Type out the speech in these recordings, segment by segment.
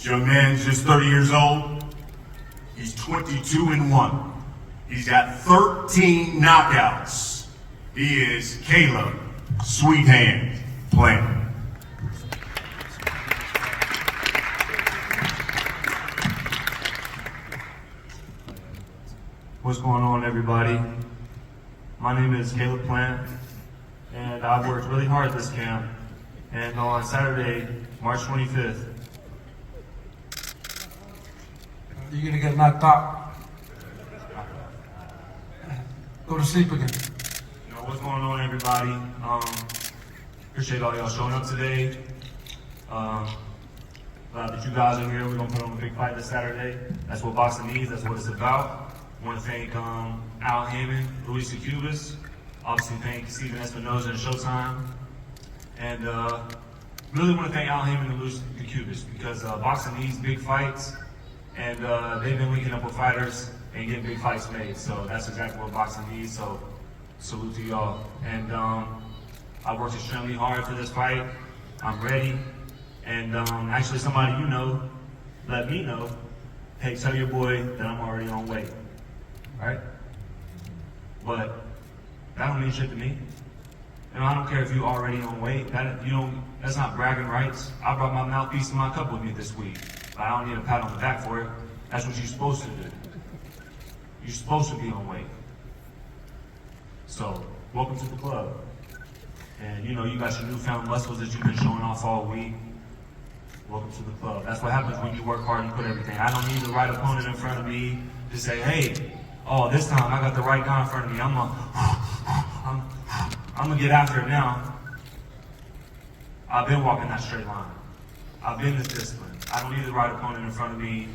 young man's just 30 years old. He's 22-1. He's got 13 knockouts. He is Caleb Sweet Hand Plant. What's going on, everybody? My name is Caleb Plant, and I've worked really hard this camp. And on Saturday, March 25th, you're gonna get knocked out. Go to sleep again. you know, what's going on, everybody? Appreciate all y'all showing up today. Glad that you guys are here. We're gonna put on a big fight this Saturday. That's what boxing needs. That's what it's about. I want to thank Al Hammond, Luis Cubas, obviously thank Steven Espinoza and Showtime, and really want to thank Al Hammond and Luis Cubas because boxing needs big fights, and they've been linking up with fighters and getting big fights made. So that's exactly what boxing needs. So salute to y'all. And I worked extremely hard for this fight. I'm ready. And actually, somebody you know let me know, hey, tell your boy that I'm already on weight. Right? But that don't mean shit to me. You know, I don't care if you already on weight. That's not bragging rights. I brought my mouthpiece in my cup with me this week. But I don't need a pat on the back for it. That's what you're supposed to do. You're supposed to be on weight. So, welcome to the club. And you know, you got your newfound muscles that you've been showing off all week. Welcome to the club. That's what happens when you work hard and you put everything. I don't need the right opponent in front of me to say, hey, oh, this time I got the right guy in front of me. I'm gonna get after it now. I've been walking that straight line. I've been this disciplined. I don't need the right opponent in front of me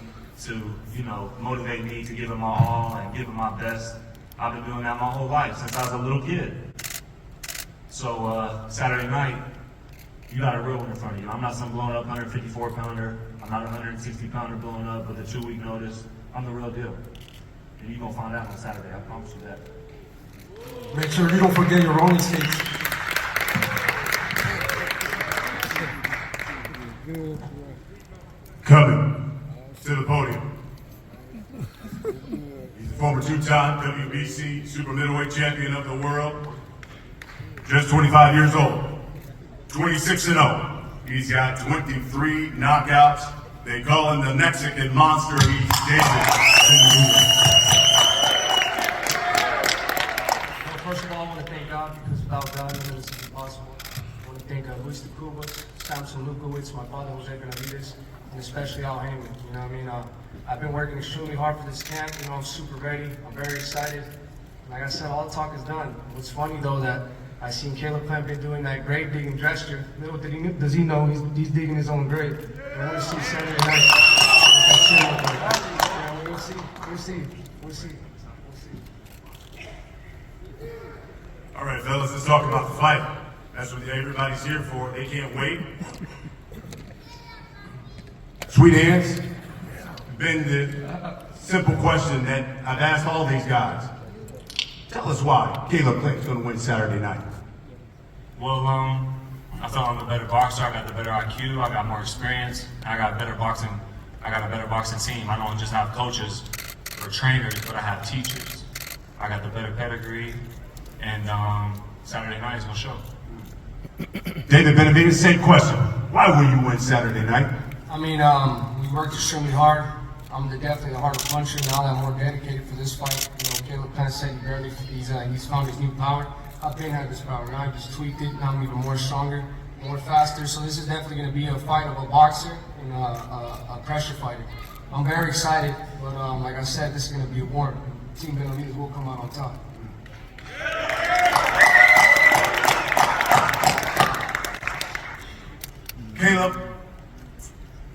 to, you know, motivate me to give it my all and give it my best. I've been doing that my whole life since I was a little kid. So Saturday night, you got a real one in front of you. I'm not some blown up 154 pounder. I'm not a 160 pounder blown up with a 2-week notice. I'm the real deal. And you're gonna find out on Saturday, I promise you that. Make sure you don't forget your rolling skates. Coming to the podium. He's a former 2-time WBC super middleweight champion of the world. Just 25 years old. 26-0. He's got 23 knockouts. They call him the Mexican Monster. He's David Benavidez. Well, first of all, I want to thank God because without God, none of this would be possible. I want to thank Luis Cubas, Samson Lukowitz, my father Jose Benavidez, and especially Al Hammond. You know what I mean? I've been working extremely hard for this camp. You know, I'm super ready. I'm very excited. Like I said, all the talk is done. What's funny though that I seen Caleb Plant been doing that grave digging gesture. Little does he know he's digging his own grave. I want to see Saturday night. Yeah, we'll see. All right, fellas, let's talk about the fight. That's what everybody's here for. They can't wait. Sweet Hands, been the simple question that I've asked all these guys. Tell us why Caleb Plant's going to win Saturday night. Well, I felt I'm a better boxer. I got the better IQ. I got more experience. I got better boxing. I got a better boxing team. I don't just have coaches or trainers, but I have teachers. I got the better pedigree, and Saturday night is gonna show. David Benavidez, same question. Why will you win Saturday night? I mean, we worked extremely hard. I'm definitely the harder puncher now that I'm more dedicated for this fight. You know, Caleb Plant said he's found his new power. I've been had this power. Now I just tweaked it. Now I'm even more stronger, more faster. So this is definitely going to be a fight of a boxer and a pressure fighter. I'm very excited, but like I said, this is going to be a war. Team Benavidez will come out on top. Caleb,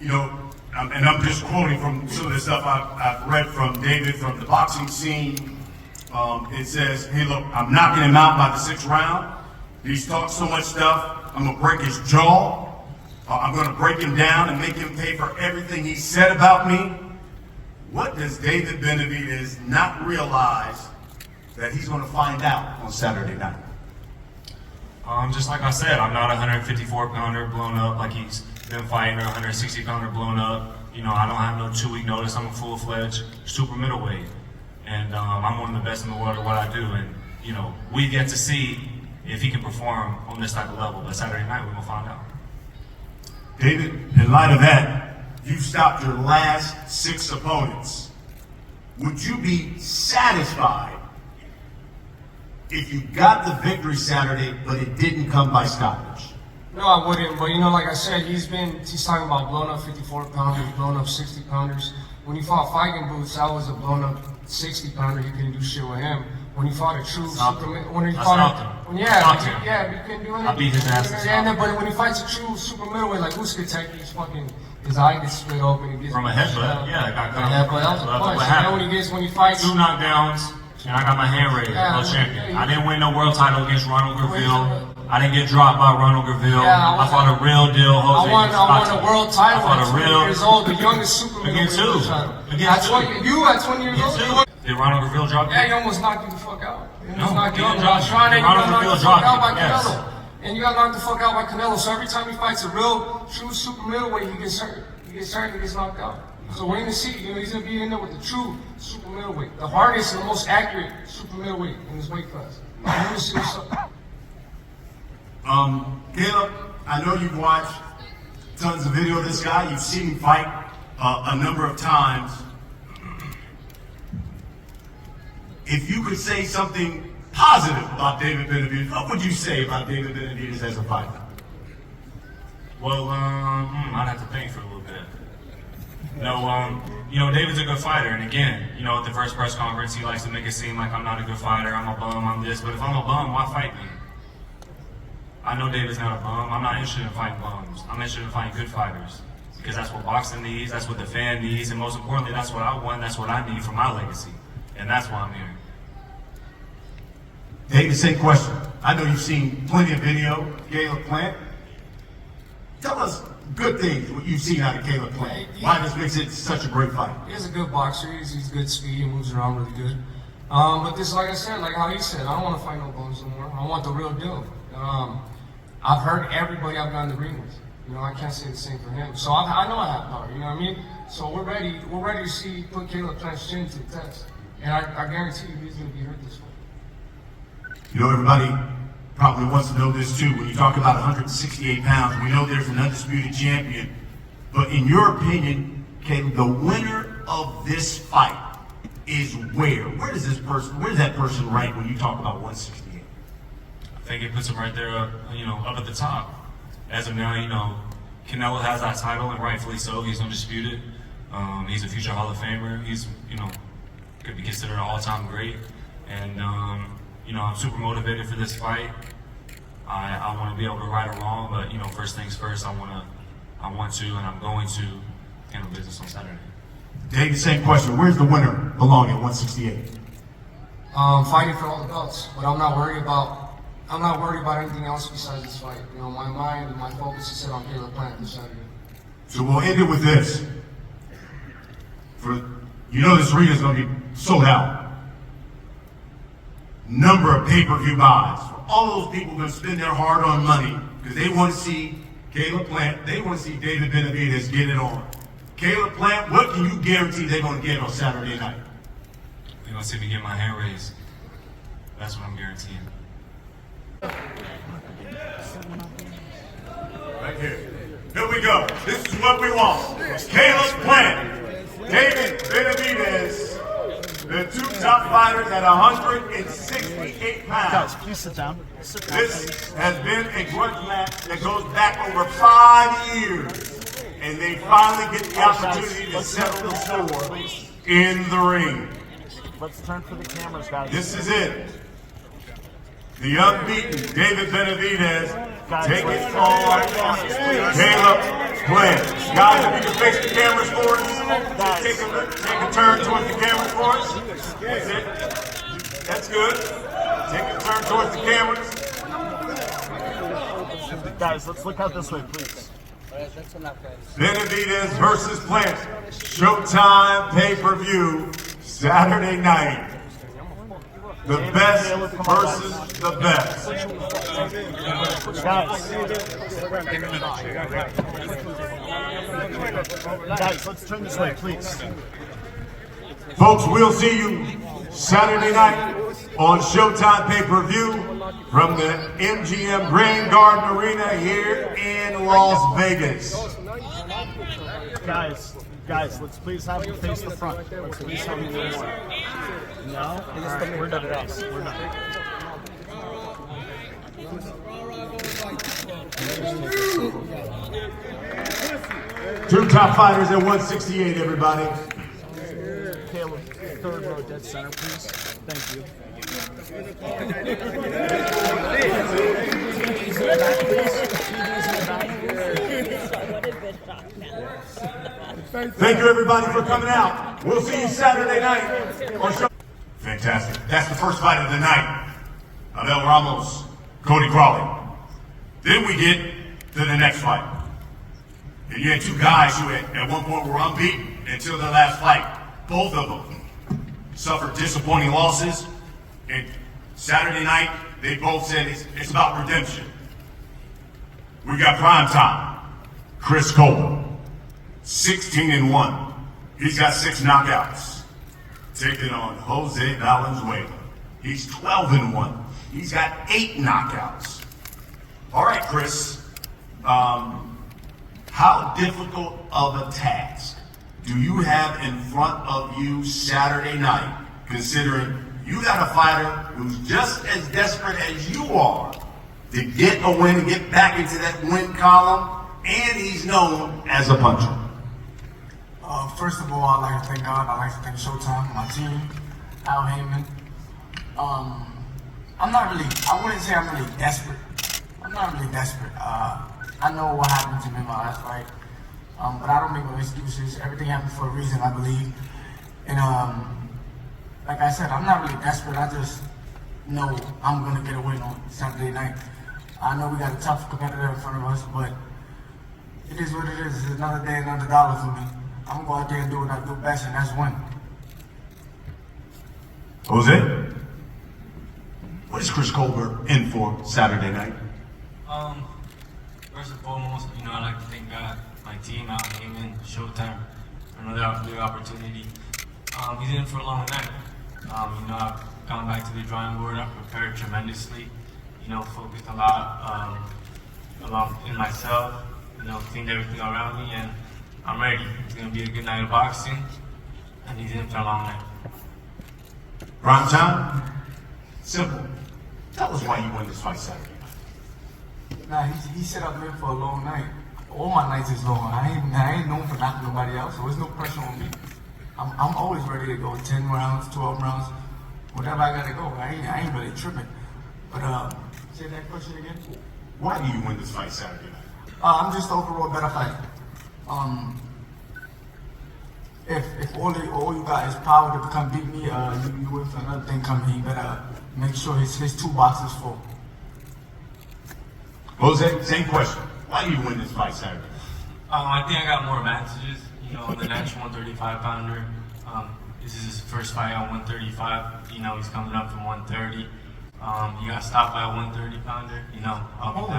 you know, and I'm just quoting from some of the stuff I've read from David from the boxing scene. It says, hey, look, I'm knocking him out by the 6th round. He's talked so much stuff, I'm going to break his jaw. I'm going to break him down and make him pay for everything he said about me. What does David Benavidez not realize that he's going to find out on Saturday night? Just like I said, I'm not a 154 pounder blown up like he's been fighting a 160-pounder blown up. You know, I don't have no 2-week notice. I'm a full-fledged super middleweight. And I'm one of the best in the world at what I do. And, you know, we get to see if he can perform on this type of level. But Saturday night, we're going to find out. David, in light of that, you stopped your last 6 opponents. Would you be satisfied if you got the victory Saturday, but it didn't come by stoppage? No, I wouldn't. But you know, like I said, he's talking about blown up 54-pounders, blown up 60-pounders. When he fought Fighting Boots, I was a blown up 60-pounder. You couldn't do shit with him. When he fought a true Superman, when he fought him. you couldn't do anything. I beat his ass. But when he fights a true super middleweight like Usyk, his eye gets split open. He gets From a headbutt, yeah, I got cut. Yeah, but that was a punch. And then when he fights 2 knockdowns, and I got my hand raised, world champion. I didn't win no world title against Ronald Graville. I didn't get dropped by Ronald Graville. I fought a real deal, Jose. I won a world title at 20 years old, the youngest super middleweight title. Against You at 20 years old? Did Ronald Graville drop you? Yeah, he almost knocked you the fuck out. No, he didn't drop you. Ronald Graville dropped you, yes. And you got knocked the fuck out by Canelo. So every time he fights a real, true super middleweight, he gets hurt. He gets knocked out. So we're going to see, he's going to be in there with the true super middleweight. The hardest and the most accurate super middleweight in his weight class. We're going to see what's up. Caleb, I know you've watched tons of video of this guy. You've seen him fight a number of times. If you could say something positive about David Benavidez, what would you say about David Benavidez as a fighter? Well, I'd have to think for a little bit. No, you know, David's a good fighter, and again, you know, at the first press conference, he likes to make it seem like I'm not a good fighter, I'm a bum, I'm this, but if I'm a bum, why fight me? I know David's not a bum. I'm not interested in fighting bums. I'm interested in fighting good fighters, because that's what boxing needs, that's what the fan needs, and most importantly, that's what I want, that's what I need for my legacy, and that's why I'm here. David, same question. I know you've seen plenty of video, Caleb Plant. Tell us good things, what you've seen out of Caleb Plant. Why this makes it such a great fight. He's a good boxer. He's good speed. He moves around really good. But this, like I said, like how he said, I don't want to fight no bums no more. I want the real deal. I've heard everybody I've gone to the ring with. You know, I can't say the same for him. So I know I have power. You know what I mean? So we're ready. We're ready to see put Caleb Plant's chin to the test. And I guarantee you, he's going to be hurt this fight. You know, everybody probably wants to know this too. When you talk about 168 pounds, we know there's an undisputed champion. But in your opinion, Caleb, the winner of this fight is where? Where does that person rank when you talk about 168? I think it puts him right there, you know, up at the top. As of now, you know, Canelo has that title, and rightfully so. He's undisputed. He's a future Hall of Famer. He's, you know, could be considered an all-time great. And, you know, I'm super motivated for this fight. I want to be able to right or wrong, but, you know, first things first, I want to, and I'm going to handle business on Saturday. David, same question. Where's the winner belong at 168? Fighting for all the belts, but I'm not worried about anything else besides this fight. You know, my mind and my focus is set on Caleb Plant this Saturday. So we'll end it with this. You know this arena is going to be sold out. Number of pay-per-view buys. All those people are going to spend their hard-earned money because they want to see Caleb Plant, they want to see David Benavidez get it on. Caleb Plant, what can you guarantee they're going to get on Saturday night? They're going to see me get my hand raised. That's what I'm guaranteeing. Right here. Here we go. This is what we want. Caleb Plant, David Benavidez, the two top fighters at 168 pounds. Guys, please sit down. This has been a grudge match that goes back over 5 years, and they finally get the opportunity to settle the score in the ring. Let's turn for the cameras, guys. This is it. The unbeaten David Benavidez taking on Caleb Plant. Guys, if you can face the cameras for us, take a turn towards the cameras for us. That's it. That's good. Take a turn towards the cameras. Guys, let's look out this way, please. Benavidez versus Plant. Showtime pay-per-view Saturday night. The best versus the best. Guys, let's turn this way, please. Folks, we'll see you Saturday night on Showtime pay-per-view from the MGM Grand Garden Arena here in Las Vegas. Guys, let's please have you face the front. Let's please have you face the front. No? All right, we're done. We're done. Two top fighters at 168, everybody. Caleb, third row dead center, please. Thank you. Thank you, everybody, for coming out. We'll see you Saturday night on Show. Fantastic. That's the first fight of the night. Abel Ramos, Cody Crawley. Then we get to the next fight. And you had two guys who at one point were unbeaten until their last fight. Both of them suffered disappointing losses. And Saturday night, they both said it's about redemption. We got prime time. Chris Colbert, 16-1. He's got 6 knockouts. Taking on Jose Valenzuela. He's 12-1. He's got 8 knockouts. All right, Chris. How difficult of a task do you have in front of you Saturday night, considering you got a fighter who's just as desperate as you are to get a win and get back into that win column, and he's known as a puncher? First of all, I'd like to thank God. I'd like to thank Showtime, my team, Al Heyman. I wouldn't say I'm really desperate. I'm not really desperate. I know what happened to me in my last fight, but I don't make no excuses. Everything happens for a reason, I believe. And like I said, I'm not really desperate. I just know I'm going to get a win on Saturday night. I know we got a tough competitor in front of us, but it is what it is. It's another day, another dollar for me. I'm going to go out there and do what I do best, and that's win. Jose, what is Chris Colbert in for Saturday night? First and foremost, I'd like to thank God, my team, Al Heyman, Showtime, for another big opportunity. He's in for a long night. I've gone back to the drawing board. I've prepared tremendously. Focused a lot in myself. Cleaned everything around me, and I'm ready. It's gonna be a good night of boxing, and he's in for a long night. Prime time? Simple. Tell us why you won this fight Saturday night. Nah, he said I'm in for a long night. All my nights is long. I ain't known for knocking nobody else, so there's no pressure on me. I'm always ready to go 10 rounds, 12 rounds, whatever I gotta go. I ain't really tripping. But say that question again. Why do you win this fight Saturday night? I'm just overall better fighter. If all you got is power to come beat me, you wait for another thing coming. You better make sure his toolbox is full. Jose, same question. Why do you win this fight Saturday night? I think I got more advantages, on the natural 135 pounder. This is his first fight on 135. He's coming up from 130. You got stopped by a 130 pounder.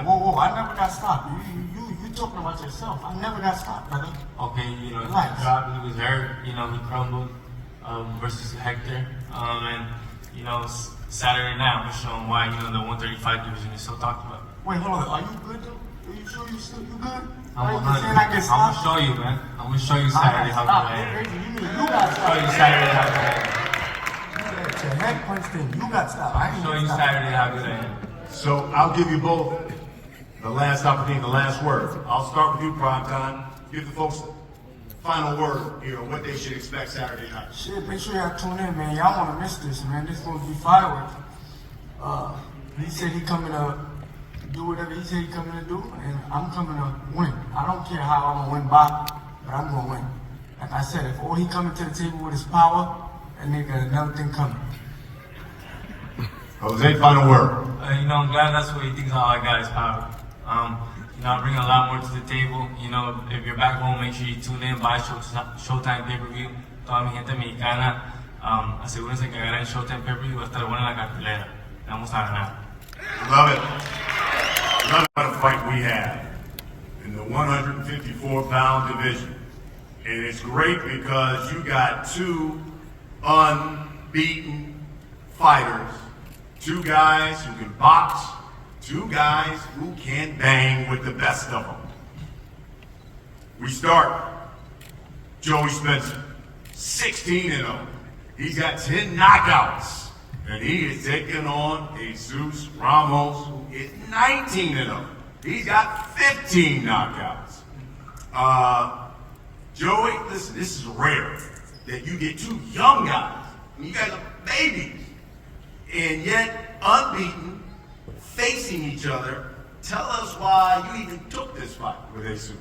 Whoa! I never got stopped. You talking about yourself? I never got stopped, brother. Okay, he Relax. dropped. He was hurt. He crumbled versus Hector. Saturday night, I'm showing why the 135 division is so talked about. Wait, hold on. Are you good though? Are you sure you good? I'm Why you saying I get gonna stopped? show you, man. I'm gonna show you Saturday how good I am. You mean you got Show you stopped? Saturday how good I am. It's a head punch thing. You got stopped. I ain't Show get you stopped. Saturday how good I am. So I'll give you both the last opportunity, the last word. I'll start with you, Primetime. Give the folks the final word here on what they should expect Saturday night. Shit, make sure y'all tune in, man. Y'all wanna miss this, man. This gonna be fireworks. He said he coming to do whatever he said he coming to do, and I'm coming to win. I don't care how I'm gonna win by, but I'm gonna win. Like I said, if all he coming to the table with his power, that nigga got another thing coming. Jose, final word. I'm glad that's what he thinks all I got is power. I bring a lot more to the table. If you're back home, make sure you tune in, buy Showtime pay-per-view. Toda mi gente mexicana, Asegúrense que agarren Showtime Pay-Per-View, va a estar buena la cartelera. Vamos a ganar. Love it. Love what a fight we have in the 154-pound division. And it's great because you got two unbeaten fighters, two guys who can box, two guys who can bang with the best of them. We start Joey Spencer, 16-0. He's got 10 knockouts, and he is taking on Jesus Ramos, who is 19-0. He's got 15 knockouts. Joey, listen, this is rare that you get two young guys. I mean, you guys are babies, and yet unbeaten, facing each other. Tell us why you even took this fight with Jesus.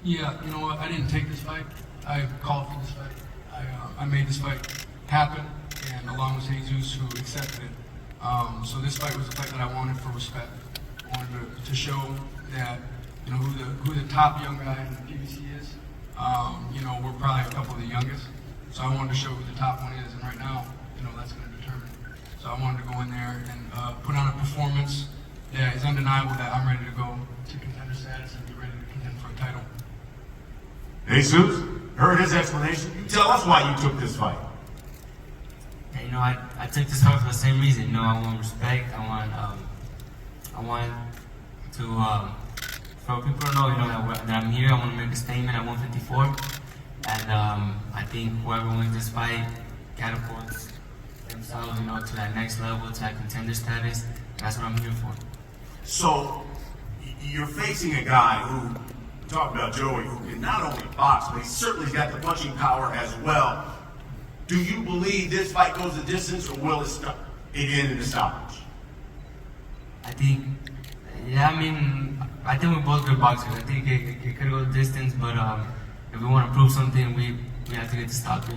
Yeah, you know what? I didn't take this fight. I called for this fight. I made this fight happen, and along with Jesus, who accepted it. So this fight was a fight that I wanted for respect. I wanted to show that who the top young guy in the PBC is. We're probably a couple of the youngest. So I wanted to show who the top one is, and right now, that's going to determine. So I wanted to go in there and put on a performance that is undeniable that I'm ready to go to contender status and be ready to contend for a title. Jesus, heard his explanation. You tell us why you took this fight. Yeah, I took this fight for the same reason. I want respect. I want to for people to know, that I'm here. I want to make a statement at 154, and I think whoever wins this fight catapults themselves, to that next level, to that contender status. That's what I'm here for. So, you're facing a guy who, talk about Joey, who can not only box, but he certainly's got the punching power as well. Do you believe this fight goes the distance, or will it end in a stoppage? I think we're both good boxers. I think it could go the distance, but if we want to prove something, we have to get to stoppage.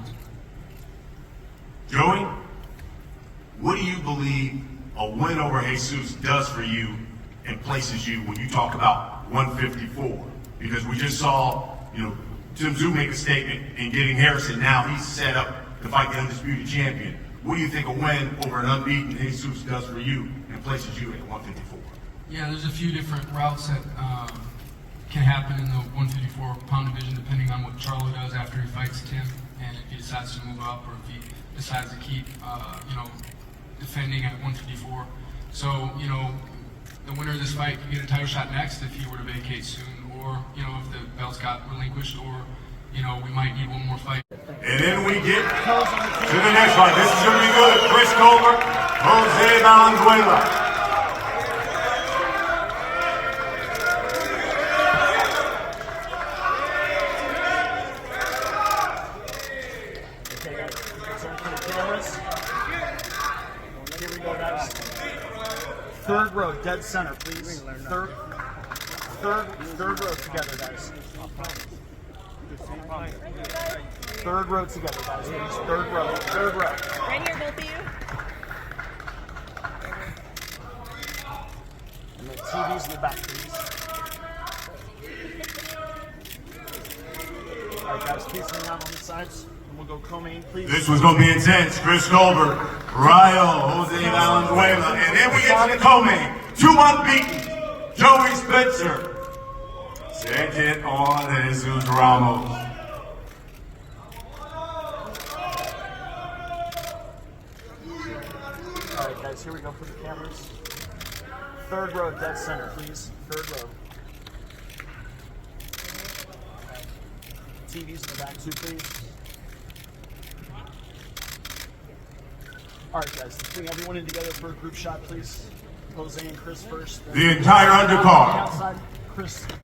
Joey, what do you believe a win over Jesus does for you and places you when you talk about 154? Because we just saw, Tim Tszyu make a statement in getting Harrison. Now he's set up to fight the undisputed champion. What do you think a win over an unbeaten Jesus does for you and places you at 154? Yeah, there's a few different routes that can happen in the 154-pound division depending on what Charlo does after he fights Tim, and if he decides to move up or if he decides to keep, defending at 154. So, the winner of this fight could get a title shot next if he were to vacate soon, or, if the belts got relinquished, or, we might need one more fight. And then we get to the next fight. This is going to be good. Chris Colbert, Jose Valenzuela. Okay, guys, turn for the cameras. Here we go, guys. Third row, dead center, please. Third row together, guys. Third row together, guys. Please. Third row. Right here, both of you. And the TV's in the back, please. All right, guys, please hang out on the sides. And we'll go co-main, please. This was going to be intense. Chris Colbert, Rayo, Jose Valenzuela. And then we get to the co-main. Two unbeaten. Joey Spencer. Second on Jesus Ramos. All right, guys, here we go for the cameras. Third row, dead center, please. Third row. TV's in the back too, please. All right, guys, let's bring everyone in together for a group shot, please. Jose and Chris first. The entire undercard. Outside, Chris.